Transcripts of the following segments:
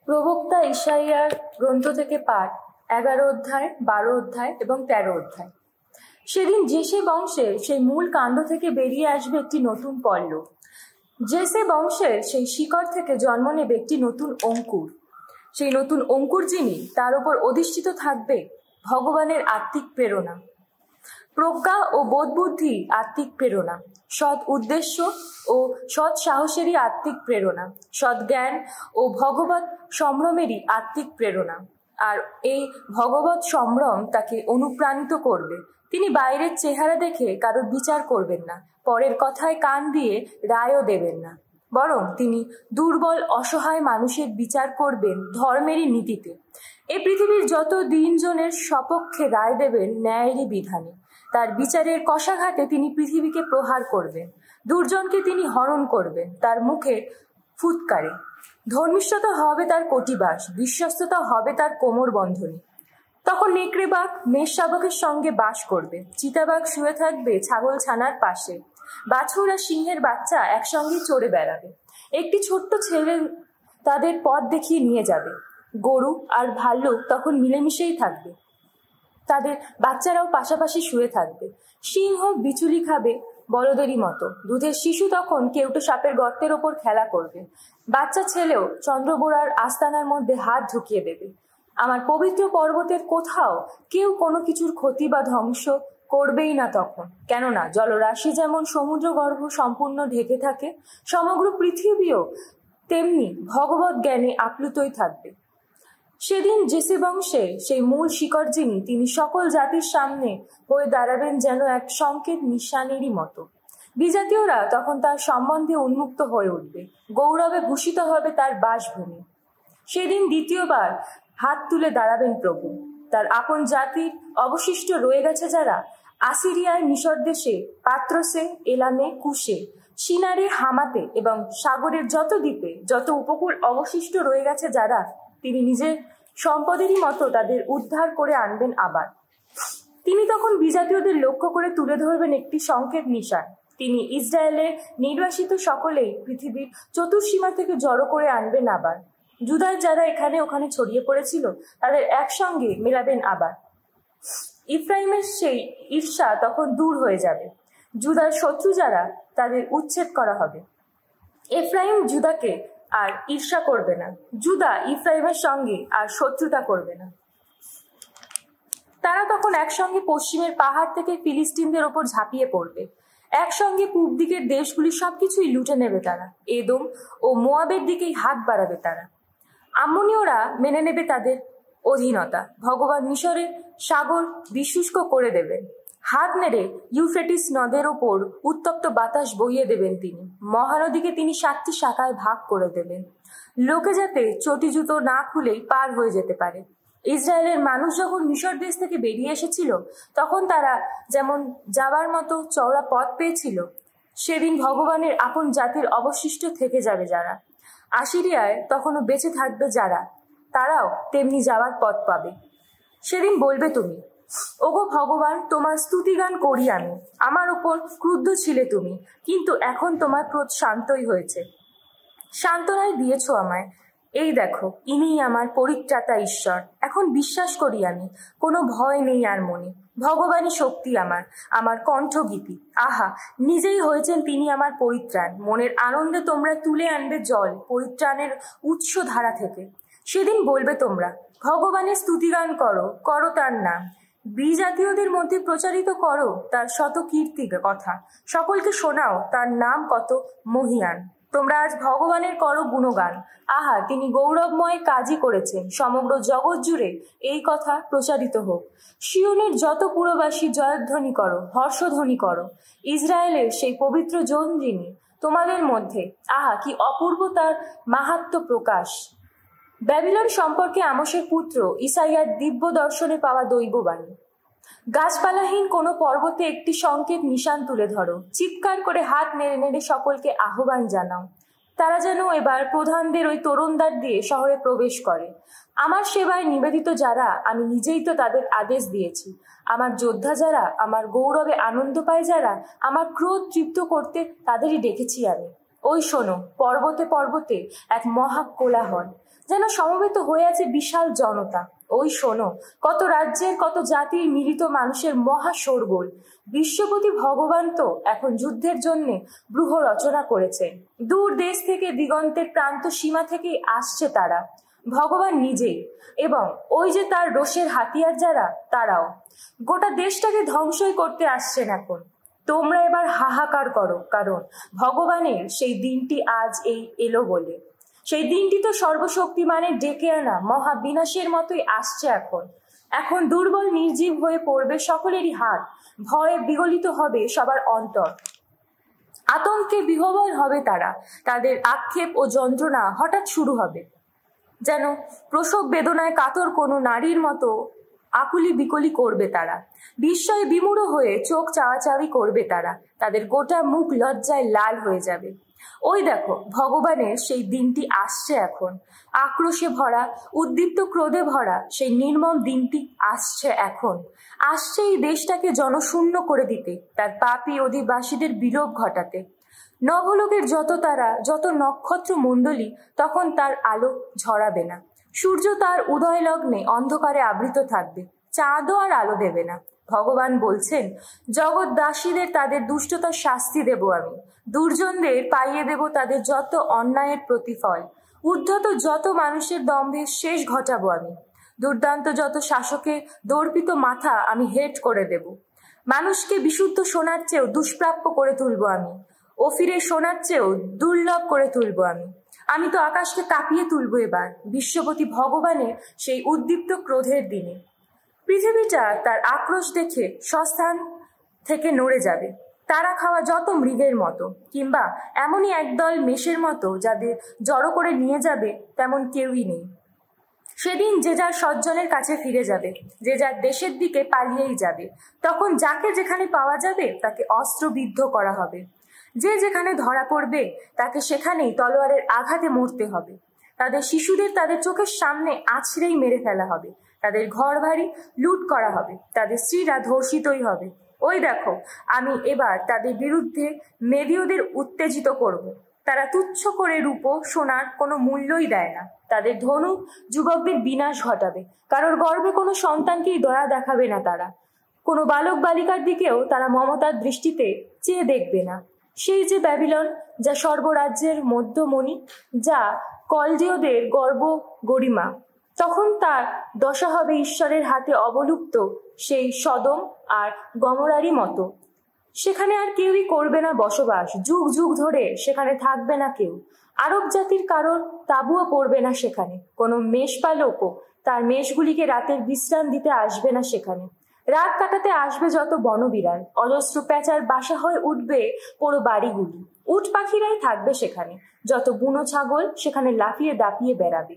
প্রবক্তা ইশাইয়ার গ্রন্থ থেকে পাঠ 11 অধ্যায়, 12 অধ্যায় এবং 13 অধ্যায়। সেদিন জেসে বংশের সেই মূল কাণ্ড থেকে বেরিয়ে আসবে একটি নতুন পল্লব। জেসে বংশের সেই শিকড় থেকে জন্ম নেবে একটি নতুন অঙ্কুর। সেই নতুন অঙ্কুর যিনি, তার উপর অধিষ্ঠিত থাকবে ভগবানের আত্মিক প্রেরণা, প্রজ্ঞা ও বোধবুদ্ধি আত্মিক প্রেরণা, সৎ উদ্দেশ্য ও সৎ সাহসেরই আত্মিক প্রেরণা, সৎ জ্ঞান ও ভগবত সম্ভ্রমেরই আত্মিক প্রেরণা। আর এই ভগবত সম্ভ্রম তাকে অনুপ্রাণিত করবে। তিনি বাইরের চেহারা দেখে কারোর বিচার করবেন না, পরের কথায় কান দিয়ে রায়ও দেবেন না, বরং তিনি দুর্বল অসহায় মানুষের বিচার করবেন ধর্মেরই নীতিতে। এই পৃথিবীর যত দিনজনের সপক্ষে রায় দেবেন ন্যায়েরই বিধানে। তার বিচারের কষাঘাতে তিনি পৃথিবীকে প্রহার করবেন, দুর্জনকে তিনি হরণ করবেন তার মুখে ফুৎকারে। ধর্মিষ্ঠতা হবে তার কটিবাস, বিশ্বস্ততা হবে তার কোমর বন্ধনী। তখন নেকড়ে বাঘ মেষ শাবকের সঙ্গে বাস করবে, চিতাবাঘ শুয়ে থাকবে ছাগল ছানার পাশে, বাছুর আর সিংহের বাচ্চা একসঙ্গে চড়ে বেড়াবে। একটি ছোট্ট ছেলে তাদের পথ দেখিয়ে নিয়ে যাবে। গরু আর ভাল্লুক তখন মিলেমিশেই থাকবে, তাদের বাচ্চারাও পাশাপাশি শুয়ে থাকবে। সিংহ বিচুলি খাবে বলদেরই মতো, দুধের শিশু তখন কেউটো সাপের গর্তের ওপর খেলা করবে, বাচ্চা ছেলেও চন্দ্রবোড়ার আস্তানার মধ্যে হাত ঢুকিয়ে দেবে। আমার পবিত্র পর্বতের কোথাও কেউ কোনো কিছুর ক্ষতি বা ধ্বংস করবেই না তখন, কেননা জলরাশি যেমন সমুদ্রগর্ভ সম্পূর্ণ ঢেকে থাকে, সমগ্র পৃথিবীও তেমনি ভগবত জ্ঞানে আপ্লুতই থাকবে। সেদিন জেসে বংশে সেই মূল শিকড় যিনি, তিনি সকল জাতির সামনে হয়ে দাঁড়াবেন যেন এক সংকেত নিশানেরই মতো। বিজাতীয়রা তখন তার সম্বন্ধে উন্মুক্ত হয়ে উঠবে, গৌরবে ভূষিত হবে তার বাসভূমি। সেদিন দ্বিতীয়বার হাত তুলে দাঁড়াবেন প্রভু। তার আপন জাতির অবশিষ্ট রয়ে গেছে যারা, আসিরিয়ায়, মিশর দেশে, পাত্রসে, এলামে, কুশে, সিনারে, হামাতে এবং সাগরের যত দ্বীপে, যত উপকূল অবশিষ্ট রয়ে গেছে যারা, তিনি নিজের সম্পদেরই মতো তাদের উদ্ধার করে আনবেন আবার। তিনি তখন বিজাতীয়দের লক্ষ্য করে তুলে ধরবেন একটি সংকেত নিশান। তিনি ইসরায়েলের নির্বাসিত সকলেই পৃথিবীর চতুর্সীমা থেকে জড়ো করে আনবেন আবার। জুদার যারা এখানে ওখানে ছড়িয়ে পড়েছিল তাদের একসঙ্গে মেলাবেন আবার। ইফরাইমের সেই ঈর্ষা তখন দূর হয়ে যাবে। জুদার শত্রু যারা, তাদের উচ্ছেদ করা হবে। এফরাইম জুদাকে আর ঈর্ষা করবে না, জুদা ইফরাইমের সঙ্গে আর শত্রুতা করবে না। তারা তখন একসঙ্গে পশ্চিমের পাহাড় থেকে ফিলিস্তিনদের ওপর ঝাঁপিয়ে পড়বে। একসঙ্গে পূব দিকের দেশগুলি সবকিছুই লুটে নেবে তারা। এদোম ও মোয়াবের দিকেই হাত বাড়াবে তারা। আম্মনীয়রা মেনে নেবে তাদের অধীনতা। ভগবান মিশরের সাগর বিশুষ্ক করে দেবেন। হাত নেড়ে ইউফ্রেটিস নদের ওপর উত্তপ্ত বাতাস বইয়ে দেবেন তিনি। মহানদীকে তিনি 7টি শাখায় ভাগ করে দেবেন, লোকে যাতে চটি জুতো না খুলেই পার হয়ে যেতে পারে। ইসরায়েলের মানুষ যখন মিশর দেশ থেকে বেরিয়ে এসেছিল, তখন তারা যেমন যাবার মতো চওড়া পথ পেয়েছিল, সেদিন ভগবানের আপন জাতির অবশিষ্ট থেকে যাবে যারা, আসিরিয়ায় তখনও বেঁচে থাকবে যারা, তারাও তেমনি যাওয়ার পথ পাবে। সেদিন বলবে তুমি, ওগো ভগবান, তোমার স্তুতিগান করি আমি। আমার ওপর ক্রুদ্ধ ছিলে তুমি, কিন্তু এখন তোমার ক্রোধ শান্তই হয়েছে। সান্ত্বনাই দিয়েছ আমায়। এই দেখো, ইনিই আমার পরিত্রাতা ঈশ্বর। এখন বিশ্বাস করি আমি, কোনো ভয় নেই আর মনে। ভগবানই শক্তি আমার, আমার কণ্ঠগীতি। আহা, নিজেই হয়েছেন তিনি আমার পরিত্রাণ। মনের আনন্দে তোমরা তুলে আনবে জল পরিত্রাণের উৎস ধারা থেকে। সেদিন বলবে তোমরা, ভগবানের স্তুতিগান করো, করো তার নাম। বিজাতীয়দের মধ্যে প্রচারিত করো তার শত কীর্তি কথা। সকলকে শোনাও তার নাম কত মহিয়ান। তোমরা আজ ভগবানের করো গুণগান। আহা, তিনি গৌরবময় কাজই করেছেন। সমগ্র জগৎ জুড়ে এই কথা প্রচারিত হোক। সিয়নের যত পুরবাসী জয়ধ্বনি করো, হর্ষধ্বনি করো। ইসরায়েলের সেই পবিত্র জন যিনি, তোমাদের মধ্যে আহা কি অপূর্ব তার মাহাত্ম্য প্রকাশ। ব্যাবিলন সম্পর্কে আমোসের পুত্র ইসাইয়ার দিব্য দর্শনে পাওয়া দৈববাণী। গাছপালাহীন কোনো পর্বতে একটি সংকেত নিশান তুলে ধরো, চিৎকার করে হাত নেড়ে নেড়ে সকলকে আহ্বান জানাও। তারা যেন এবার প্রধানদের ওই তরুণদ্বার দিয়ে শহরে প্রবেশ করে। আমার সেবায় নিবেদিত যারা, আমি নিজেই তো তাদের আদেশ দিয়েছি। আমার যোদ্ধা যারা, আমার গৌরবে আনন্দ পায় যারা, আমার ক্রোধ তৃপ্ত করতে তাদেরই ডেকেছি আমি। ওই শোনো, পর্বতে পর্বতে এক মহা কোলাহল, যেন সমবেত হয়ে আছে বিশাল জনতা। ওই শোনো, কত রাজ্যের কত জাতির মিলিত মানুষের মহা শোরগোল। বিশ্বপতি ভগবান তো এখন যুদ্ধের জন্য ব্যূহ রচনা করেছেন। দূর দেশ থেকে, দিগন্তের প্রান্ত সীমা থেকে আসছে তারা, ভগবান নিজেই, এবং ওই যে তার রোষের হাতিয়ার যারা, তারাও গোটা দেশটাকে ধ্বংসই করতে আসছেন এখন। তোমরা এবার হাহাকার করো, কারণ ভগবানের সেই দিনটি আজ এই এলো বলে। সেই দিনটি তো সর্বশক্তিমানের ডেকে আনা মহাবিনাশের মতোই আসছে এখন। এখন দুর্বল নির্জীব হয়ে পড়বে সকলেরই হাত, ভয়ে বিগলিত হবে সবার অন্তর, আতঙ্কে বিহ্বল হবে তারা। তাদের আক্ষেপ ও যন্ত্রণা হঠাৎ শুরু হবে, যেন প্রসব বেদনায় কাতর কোনো নারীর মতো আকুলি বিকলি করবে তারা। বিস্ময়ে বিমূঢ় হয়ে চোখ চাওয়াচাওয়ি করবে তারা, তাদের গোটা মুখ লজ্জায় লাল হয়ে যাবে। ওই দেখো, ভগবানের সেই দিনটি আসছে এখন। আক্রোশে ভরা, উদ্দীপ্ত ক্রোধে ভরা সেই নির্মম দিনটি আসছে এখন। আসছে এই দেশটাকে জনশূন্য করে দিতে, তার পাপী অধিবাসীদের বিলোপ ঘটাতে। নভলোকের যত তারা, যত নক্ষত্র মণ্ডলী, তখন তার আলো ঝরাবে না। সূর্য তার উদয় লগ্নে অন্ধকারে আবৃত থাকবে, চাঁদও আর আলো দেবে না। ভগবান বলছেন, জগৎদাসীদের তাদের দুষ্টতার শাস্তি দেব আমি, দুর্জনদের পাইয়ে দেব তাদের যত অন্যায়ের প্রতিফল, উদ্ধত যত মানুষের দম্ভের শেষ ঘটাবো আমি, দুর্দান্ত যত শাসকের দর্পিত মাথা আমি হেট করে দেব। মানুষকে বিশুদ্ধ সোনার চেয়েও দুষ্প্রাপ্য করে তুলব আমি, অফিরে সোনার চেয়েও দুর্লভ করে তুলব আমি। আমি তো আকাশকে কাঁপিয়ে তুলব এবার বিশ্বপতি ভগবানের সেই উদ্দীপ্ত ক্রোধের দিনে। পৃথিবীটা তার আক্রোশ দেখে স্বস্থান থেকে নড়ে যাবে, তারা খাওয়া যত মৃগের মতো, কিংবা এমনই একদল মেষের মতো যাদের জড়ো করে নিয়ে যাবে তেমন কেউই নেই। সেদিন যে যার সজ্জনের কাছে ফিরে যাবে, যে যার দেশের দিকে পালিয়েই যাবে। তখন যাকে যেখানে পাওয়া যাবে তাকে অস্ত্রবিদ্ধ করা হবে, যে যেখানে ধরা পড়বে তাকে সেখানেই তলোয়ারের আঘাতে মরতে হবে। তাদের শিশুদের তাদের চোখের সামনে আছড়েই মেরে ফেলা হবে, তাদের ঘর বাড়ি লুট করা হবে, তাদের স্ত্রীরা ধর্ষিতই হবে। ওই দেখো, আমি এবার তাদের বিরুদ্ধে মেদিয়দের উত্তেজিত করব। তারা তুচ্ছ করে রূপ সোনার কোনো মূল্যই দেয় না, তাদের ধনু যুবকদের বিনাশ ঘটাবে, কারোর গর্ভে কোনো সন্তানকেই দয়া দেখাবে না তারা, কোনো বালক বালিকার দিকেও তারা মমতার দৃষ্টিতে চেয়ে দেখবে না। সেই যে ব্যাবিলন, যা সর্বরাজ্যের মধ্যমণি, যা কলদীয়দের গর্ব গরিমা, তখন তার দশা হবে ঈশ্বরের হাতে অবলুপ্ত সেই সদম আর গমরারই মতো। সেখানে আর কেউই করবে না বসবাস, যুগ যুগ ধরে সেখানে থাকবে না কেউ। আরব জাতির কারোর তাঁবুও পড়বে না সেখানে, কোনো মেষপালকও তার মেষগুলিকে রাতের বিশ্রাম দিতে আসবে না সেখানে। রাত কাটাতে আসবে যত বনবিড়াল, অজস্র প্যাঁচার বাসা হয়ে উঠবে পুরো বাড়িগুলি। উট পাখিরাই থাকবে সেখানে, যত বুনো ছাগল সেখানে লাফিয়ে দাপিয়ে বেড়াবে।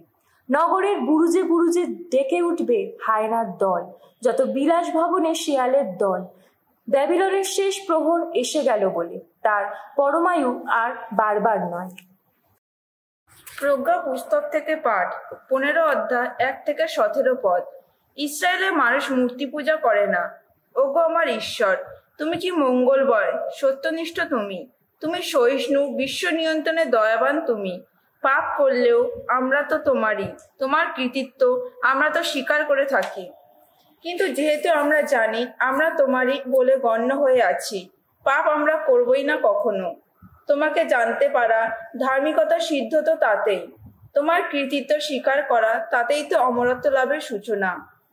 নগরের বুরুজে বুরুজে ডেকে উঠবে হায়নার দল, যত বিলাস ভবনে শেয়ালের দল। ব্যাবিলনের শেষ প্রহর এসে গেল বলে তার পরমায়ু আর বারবার নয়। প্রজ্ঞা পুস্তক থেকে পাঠ, 15 অধ্যায়, 1 থেকে 17 পদ। ইসরায়েলের মানুষ মূর্তি পূজা করে না। ওগো আমার ঈশ্বর, তুমি কি মঙ্গলময়, সত্যনিষ্ঠ তুমি, তুমি সহিষ্ণু, বিশ্ব নিয়ন্ত্রণে দয়াবান তুমি। পাপ করলেও আমরা তো তোমারই, তোমার কৃতিত্ব আমরা তো স্বীকার করে থাকি। কিন্তু যেহেতু আমরা জানি আমরা তোমারই বলে গণ্য হয়ে আছি, পাপ আমরা করবই না কখনো। তোমাকে জানতে পারা, ধার্মিকতা সিদ্ধ তো তাতেই, তোমার কৃতিত্ব স্বীকার করা তাতেই তো অমরত্ব লাভের সূচনা।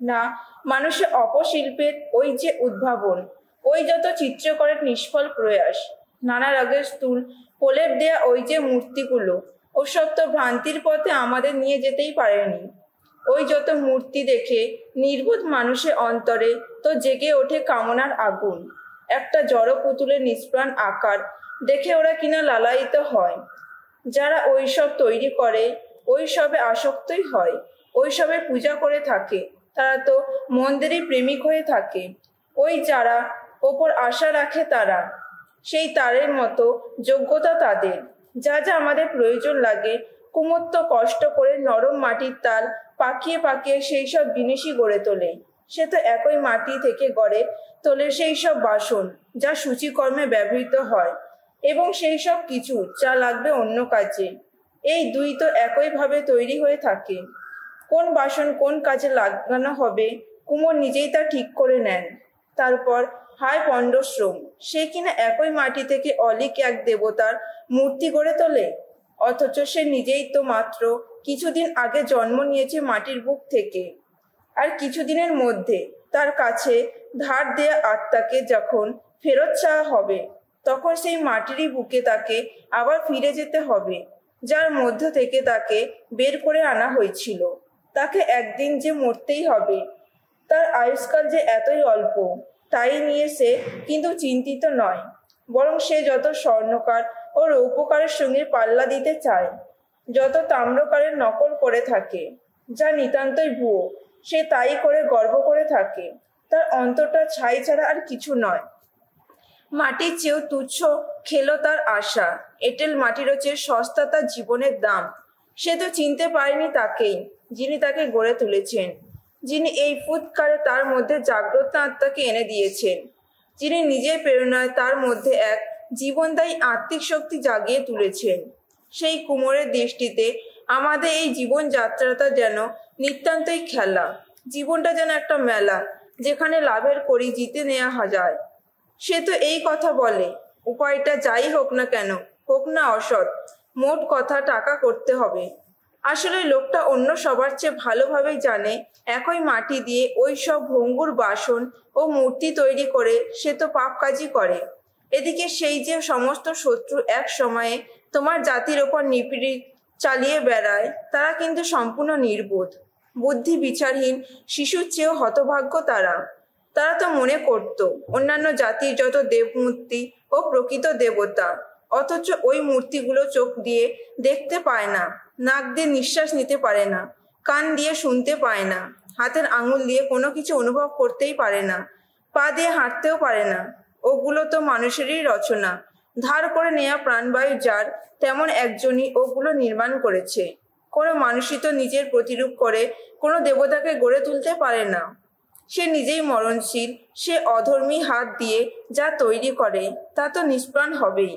না, মানুষের অপশিল্পের ওই যে উদ্ভাবন, ওই যত চিত্রকরের নিষ্ফল প্রয়াস, নানা রঙের স্থূল প্রলেপ দেয়া ওই যে মূর্তিগুলো, ওসব তো ভ্রান্তির পথে আমাদের নিয়ে যেতেই পারেনি। ওই যত মূর্তি দেখে নির্বোধ মানুষের অন্তরে তো জেগে ওঠে কামনার আগুন। একটা জড় পুতুলের নিষ্প্রাণ আকার দেখে ওরা কিনা লালায়িত হয়। যারা ওইসব তৈরি করে ওইসবে আসক্তই হয়, ওইসবে পূজা করে থাকে, তারা তো মন্দিরে প্রেমিক হয়ে থাকে। ওই যারা ওপর আশা রাখে তারা সেই তারের মতো যোগ্যতা তাদের। যা যা আমাদের প্রয়োজন লাগে কুমত্ত কষ্ট করে নরম মাটির তাল পাকিয়ে পাকিয়ে সেই সব জিনিসই গড়ে তোলে। সে তো একই মাটি থেকে গড়ে তোলে সেই সব বাসন যা সূচিকর্মে ব্যবহৃত হয়। এবং সেই সব কিছু যা লাগবে অন্য কাজে। এই দুই তো একইভাবে তৈরি হয়ে থাকে। কোন বাসন কোন কাজে লাগানো হবে কুমোর নিজেই তা ঠিক করে নেন। তারপর হায় পণ্ডশ্রম, সে কিনা একই মাটি থেকে অলিক এক দেবতার মূর্তি গড়ে তোলে, অথচ সে নিজেই তো মাত্র কিছুদিন আগে জন্ম নিয়েছে মাটির বুক থেকে। আর কিছুদিনের মধ্যে তার কাছে ধার দেয়া আত্মাকে যখন ফেরত চাওয়া হবে, তখন সেই মাটিরই বুকে তাকে আবার ফিরে যেতে হবে, যার মধ্য থেকে তাকে বের করে আনা হয়েছিল। তাকে একদিন যে মরতেই হবে। তার আয়ুষ্কাল যে এতই অল্প, তাই নিয়ে সে কিন্তু চিন্তিত নয়, বরং সে যত স্বর্ণকার ও রৌপ্যকারের সঙ্গে পাল্লা দিতে চায়, যত তাম্রকারের নকল করে থাকে, যা নিতান্তই ভুয়ো, সে তাই করে গর্ব করে থাকে। তার অন্তরটা ছাই ছাড়া আর কিছু নয়। মাটির চেয়েও তুচ্ছ খেলো তার আশা, এঁটেল মাটিরও চেয়ে সস্তা তার জীবনের দাম। সে তো চিনতে পারেনি তাকেই, যিনি তাকে গড়ে তুলেছেন, যিনি এই ফুৎকারে তার মধ্যে জাগ্রত আত্মাকে এনে দিয়েছেন, যিনি নিজের প্রেরণায় তার মধ্যে এক জীবনদায়ী আত্মিক শক্তি জাগিয়ে তুলেছেন। সেই কুমোরের দৃষ্টিতে আমাদের এই জীবনযাত্রাটা যেন নিতান্তই খেলা। জীবনটা যেন একটা মেলা, যেখানে লাভের কড়ি জিতে নেওয়া যায়। সে তো এই কথা বলে, উপায়টা যাই হোক না কেন, হোক না অসৎ, মোট কথা টাকা করতে হবে। আসলে লোকটা অন্য সবার চেয়ে ভালোভাবেই জানে, একই মাটি দিয়ে ওই সব ভঙ্গুর বাসন ও মূর্তি তৈরি করে সে তো পাপ কাজই করে। এদিকে সেই যে সমস্ত শত্রু এক সময়ে তোমার জাতির ওপর নিপীড়িত চালিয়ে বেড়ায়, তারা কিন্তু সম্পূর্ণ নির্বোধ, বুদ্ধি বিচারহীন শিশুর চেয়েও হতভাগ্য তারা। তারা তো মনে করত অন্যান্য জাতির যত দেবমূর্তি ও প্রকৃত দেবতা, অথচ ওই মূর্তিগুলো চোখ দিয়ে দেখতে পায় না, নাক দিয়ে নিঃশ্বাস নিতে পারে না, কান দিয়ে শুনতে পায় না, হাতের আঙুল দিয়ে কোনো কিছু অনুভব করতেই পারে না, পা দিয়ে হাঁটতেও পারে না। ওগুলো তো মানুষেরই রচনা, ধার করে নেওয়া প্রাণবায়ু যার, তেমন একজনই ওগুলো নির্মাণ করেছে। কোনো মানুষই তো নিজের প্রতিরূপ করে কোনো দেবতাকে গড়ে তুলতে পারে না। সে নিজেই মরণশীল, সে অধর্মী হাত দিয়ে যা তৈরি করে তা তো নিষ্প্রাণ হবেই।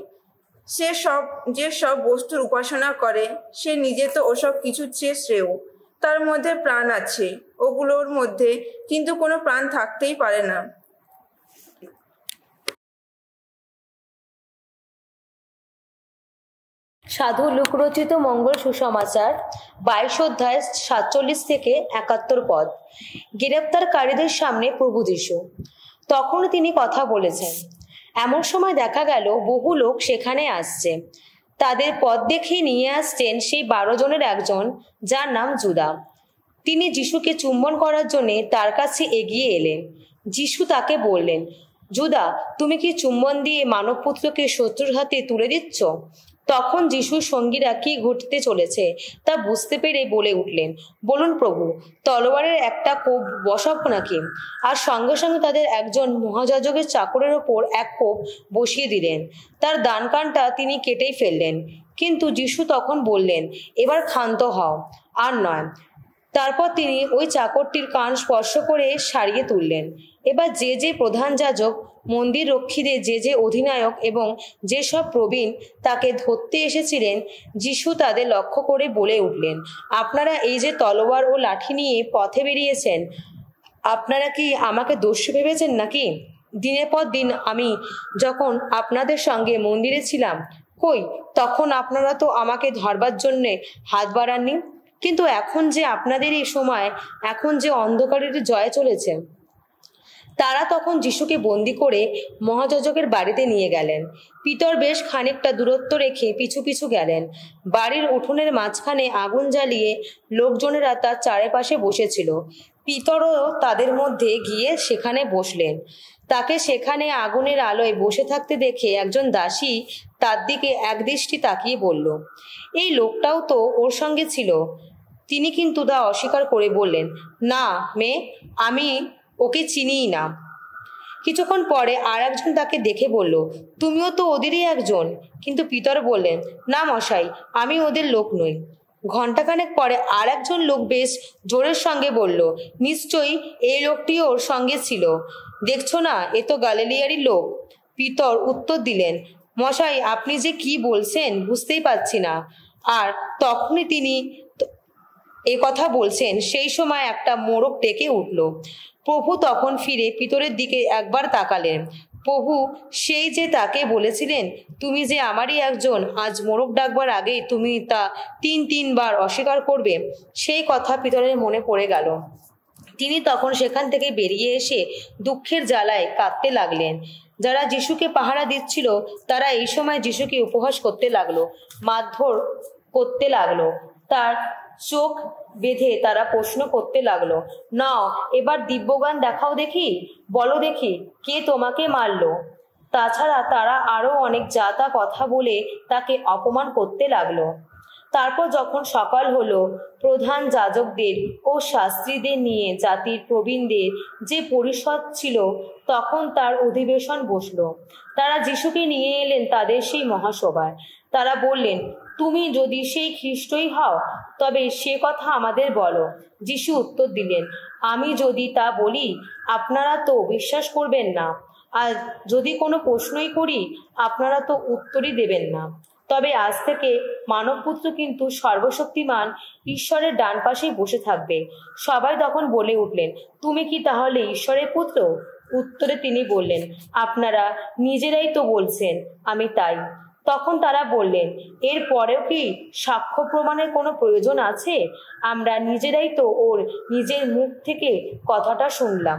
যে সব বস্তুর উপাসনা করে, সে নিজে তো ওসব কিছুর চেয়ে শ্রেয়। তার মধ্যে প্রাণ আছে, ওগুলোর মধ্যে কিন্তু কোনো প্রাণ থাকতেই পারে না। সাধু লোকরচিত মঙ্গল সুসমাচার 22 অধ্যায় 47 থেকে 71 পদ। গ্রেপ্তারকারীদের সামনে প্রভু যীশু। তখনও তিনি কথা বলেছেন। এমন সময় দেখা গেল বহু লোক সেখানে আসছে। তাদের পথ দেখে নিয়ে আসছেন সেই 12 জনের একজন, যার নাম যুদা। তিনি যীশুকে চুম্বন করার জন্য তার কাছে এগিয়ে এলেন। যীশু তাকে বললেন, যুদা, তুমি কি চুম্বন দিয়ে মানবপুত্রকে শত্রুর হাতে তুলে দিচ্ছ? তখন যীশুর সঙ্গীরা কি ঘটতে চলেছে তা বুঝতে পেরে বলে উঠলেন, বলুন প্রভু, তলোয়ারের একটা কোপ বসাবো নাকি? আর সঙ্গে সঙ্গে তাদের একজন মহাযাজকের চাকরের ওপর এক কোপ বসিয়ে দিলেন। তার ডান কানটা তিনি কেটেই ফেললেন। কিন্তু যীশু তখন বললেন, এবার ক্ষান্ত হও, আর নয়। তারপর তিনি ওই চাকরটির কান স্পর্শ করে সারিয়ে তুললেন। এবার যে যে প্রধান যাজক, মন্দির রক্ষীদের যে যে অধিনায়ক এবং যে সব প্রবীণ তাকে ধরতে এসেছিলেন, যীশু তাদের লক্ষ্য করে বলে উঠলেন, আপনারা এই যে তলোয়ার ও লাঠি নিয়ে পথে বেরিয়েছেন, আপনারা কি আমাকে দস্যু ভেবেছেন নাকি? দিনের পর দিন আমি যখন আপনাদের সঙ্গে মন্দিরে ছিলাম, কই তখন আপনারা তো আমাকে ধরবার জন্যে হাত বাড়াননি। কিন্তু এখন যে আপনাদের এই সময়, এখন যে অন্ধকারের জয় চলেছে। তারা তখন যীশুকে বন্দি করে মহাযাজকের বাড়িতে নিয়ে গেলেন। পিতর বেশ খানিকটা দূরত্ব রেখে পিছু পিছু গেলেন। বাড়ির উঠোনের মাঝখানে আগুন জ্বালিয়ে লোকজনেরা তার চারিপাশে বসেছিল। পিতরও তাদের মধ্যে গিয়ে সেখানে বসলেন। তাকে সেখানে আগুনের আলোয় বসে থাকতে দেখে একজন দাসী তার দিকে একদৃষ্টি তাকিয়ে বলল, এই লোকটাও তো ওর সঙ্গে ছিল। তিনি কিন্তু তা অস্বীকার করে বললেন, না মেয়ে, আমি ওকে চিনিই না। কিছুক্ষণ পরে আর একজন তাকে দেখে বলল, তুমিও তো ওদেরই একজন। কিন্তু পিতর বললেন, না মশাই, আমি ওদের লোক নই। ঘণ্টাখানেক পরে আর একজন লোক বেশ জোরের সঙ্গে বলল, নিশ্চয়ই এই লোকটি ওর সঙ্গে ছিল। দেখছো না, এ তো গালিলিয়ারই লোক। পিতর উত্তর দিলেন, মশাই, আপনি যে কি বলছেন বুঝতেই পারছি না। আর তখনই তিনি এ কথা বলছেন, সেই সময় একটা মোরগ ডেকে উঠল। প্রভু তখন ফিরে পিতরের দিকে একবার তাকালেন। প্রভু সেই যে তাকে বলেছিলেন, তুমি যে আমারই একজন, আজ মোরগ ডাকবার আগেই তুমি তা তিনবার অস্বীকার করবে, সেই কথা পিতরের মনে পড়ে গেল। তিনি তখন সেখান থেকে বেরিয়ে এসে দুঃখের জ্বালায় কাঁদতে লাগলেন। যারা যিশুকে পাহারা দিচ্ছিল তারা এই সময় যিশুকে উপহাস করতে লাগলো, মারধর করতে লাগলো। তার চোখ বেঁধে তারা প্রশ্ন করতে লাগলো, নাও এবার দিব্যজ্ঞান দেখাও দেখি, বলো দেখি কে তোমাকে মারলো। তাছাড়া তারা আরো অনেক যা তা কথা বলে তাকে অপমান করতে লাগলো। তারপর যখন সকাল হলো, প্রধান যাজকদের ও শাস্ত্রীদের নিয়ে জাতির প্রবীণদের যে পরিষদ ছিল, তখন তার অধিবেশন বসলো। তারা যিশুকে নিয়ে এলেন তাদের সেই মহাসভায়। তারা বললেন, তুমি যদি সেই খ্রিস্টই হও তবে সে কথা আমাদের বলো। যিশু উত্তর দিলেন, আমি যদি তা বলি আপনারা তো বিশ্বাস করবেন না, আর যদি কোনো প্রশ্নই করি আপনারা তো উত্তরই দেবেন না। তবে আজ থেকে মানবপুত্র কিন্তু সর্বশক্তিমান ঈশ্বরের ডান পাশেই বসে থাকবে। সবাই তখন বলে উঠলেন, তুমি কি তাহলে ঈশ্বরের পুত্র? উত্তরে তিনি বললেন, আপনারা নিজেরাই তো বলছেন আমি তাই। তখন তারা বললেন, এর পরেও কি সাক্ষ্য প্রমাণের কোনো প্রয়োজন আছে? আমরা নিজেরাই তো ওর নিজের মুখ থেকে কথাটা শুনলাম।